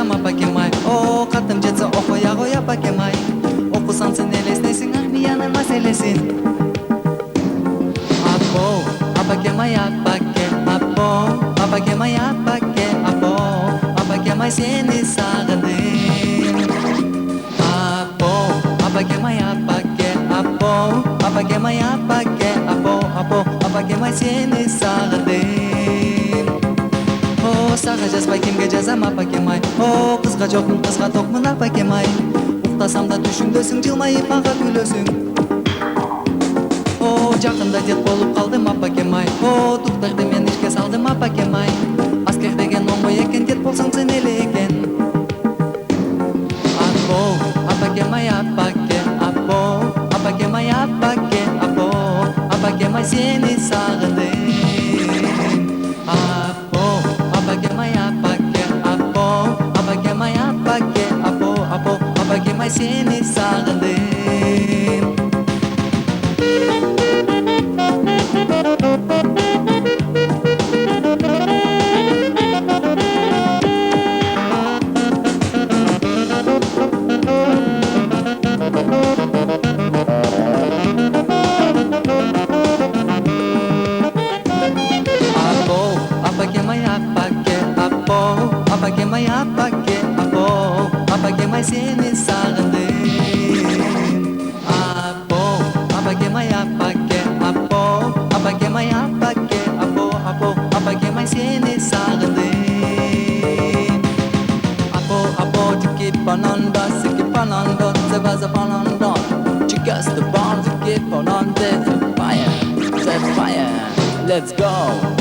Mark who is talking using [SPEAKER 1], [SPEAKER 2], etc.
[SPEAKER 1] жазам апакемай. О, катым жетсе окуя кой апакемай. Окусаң сен элестейсиң армиянын маселесин. Апо, апакемай апаке, апо, апакемай апаке, апо, апакемай сени сагындым. Апо, апакемай апаке, апо, апакемай апаке, апо, апо, апакемай сени сагындым. О, сага жазбай кимге жазам апакемай. О, кызга жокмун, кызга токмун апакемай. Уктасам да түшүңдөсүң, жылмайып мага күлөсүң. О, жакында дет болуп калдым апакемай. О, дуктарды мен ишке салдым апакемай. Аскер деген оңой экен, дет болсоң сен эле экен. Апо, апакемай апаке, апо, апакемай апаке, апо, апакемай сени сагындым. Апо, апакемай апаке, апо, апакемай апаке, апо, апо, апакемай сени сагындым. Апакемай апаке, апо, апакемай сени сагындым. Апо, апакемай апаке, апо, апакемай апаке, апо, апо, апакемай сени сагындым. Апо, апо, to keep on Анда, to keep on Анда, the was upon Анда. She gets the bomb to keep on Анда, the fire, let's go.